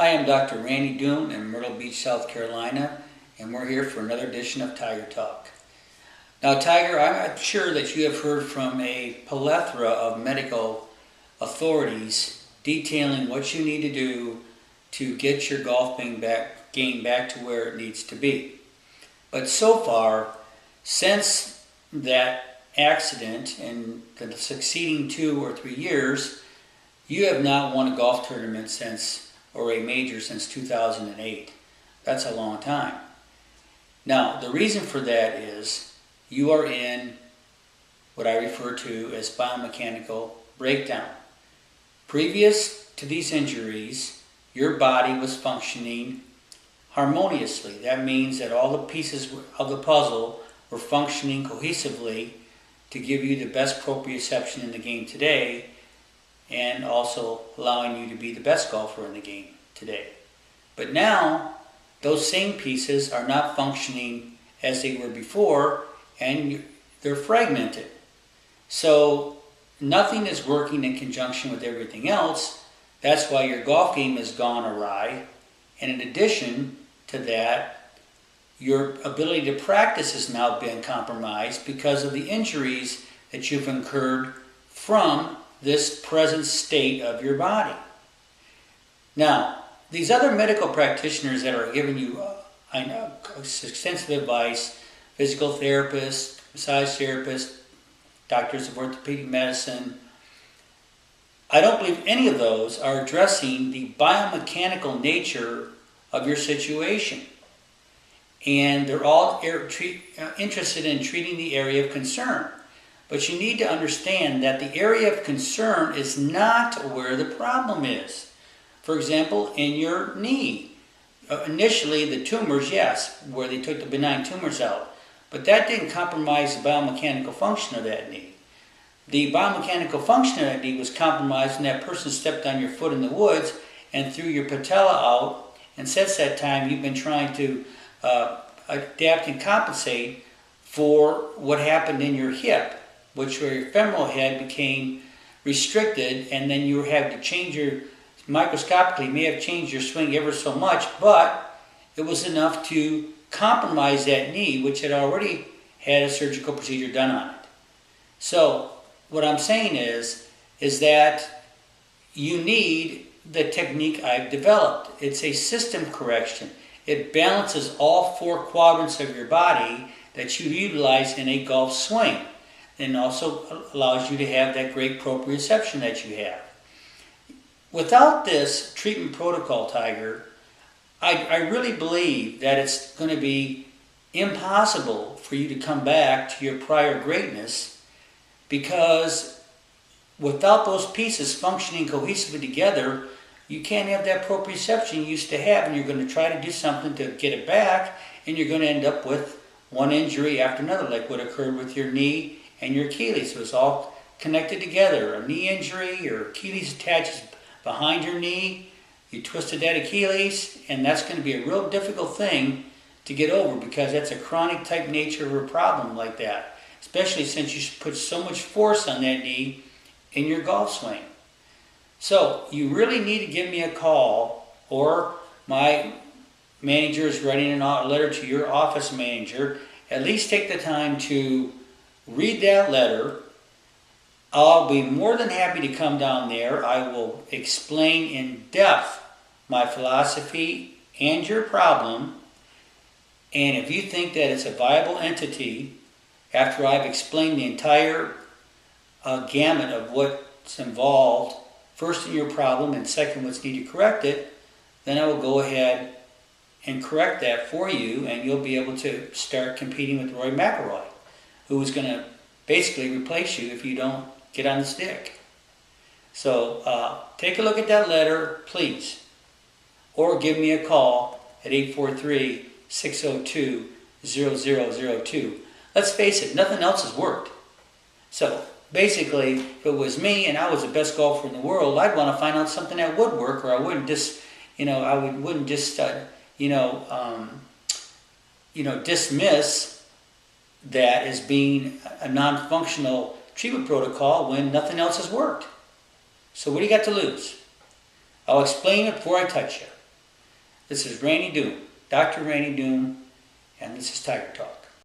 Hi, I'm Dr. Randy Doon in Myrtle Beach, South Carolina, and we're here for another edition of Tiger Talk. Now, Tiger, I'm sure that you have heard from a plethora of medical authorities detailing what you need to do to get your golf game back to where it needs to be. But so far, since that accident and the succeeding 2 or 3 years, you have not won a golf tournament or a major since 2008. That's a long time. Now, the reason for that is you are in what I refer to as biomechanical breakdown. Previous to these injuries, your body was functioning harmoniously. That means that all the pieces of the puzzle were functioning cohesively to give you the best proprioception in the game today, and also allowing you to be the best golfer in the game today. But now, those same pieces are not functioning as they were before, and they're fragmented. So nothing is working in conjunction with everything else. That's why your golf game has gone awry. And in addition to that, your ability to practice has now been compromised because of the injuries that you've incurred from this present state of your body. Now, these other medical practitioners that are giving you extensive advice, physical therapists, massage therapists, doctors of orthopedic medicine, I don't believe any of those are addressing the biomechanical nature of your situation. And they're all interested in treating the area of concern. But you need to understand that the area of concern is not where the problem is. For example, in your knee. Initially, the tumors, yes, where they took the benign tumors out. But that didn't compromise the biomechanical function of that knee. The biomechanical function of that knee was compromised when that person stepped on your foot in the woods and threw your patella out. And since that time, you've been trying to adapt and compensate for what happened in your hip, which where your femoral head became restricted, and then you had to change microscopically, may have changed your swing ever so much, but it was enough to compromise that knee, which had already had a surgical procedure done on it. So, what I'm saying is that you need the technique I've developed. It's a system correction. It balances all 4 quadrants of your body that you utilize in a golf swing, and also allows you to have that great proprioception that you have. Without this treatment protocol, Tiger, I really believe that it's going to be impossible for you to come back to your prior greatness, because without those pieces functioning cohesively together, you can't have that proprioception you used to have, and you're going to try to do something to get it back, and you're going to end up with one injury after another, like what occurred with your knee and your Achilles. It was all connected together. A knee injury, your Achilles attaches behind your knee, you twisted that Achilles, and that's going to be a real difficult thing to get over, because that's a chronic type nature of a problem like that, especially since you put so much force on that knee in your golf swing. So you really need to give me a call, or my manager is writing a letter to your office manager. At least take the time to read that letter. I'll be more than happy to come down there. I will explain in depth my philosophy and your problem. And if you think that it's a viable entity, after I've explained the entire gamut of what's involved, first in your problem and second what's needed to correct it, then I will go ahead and correct that for you, and you'll be able to start competing with Rory McIlroy, who is going to basically replace you if you don't get on the stick. So take a look at that letter, please. Or give me a call at 843-602-0002. Let's face it, nothing else has worked. So basically, if it was me and I was the best golfer in the world, I'd want to find out something that would work, or I wouldn't just, dismiss that as being a non-functional treatment protocol when nothing else has worked. So what do you got to lose? I'll explain it before I touch you. This is Rainy Doom, Dr. Rainy Doom, and this is Tiger Talk.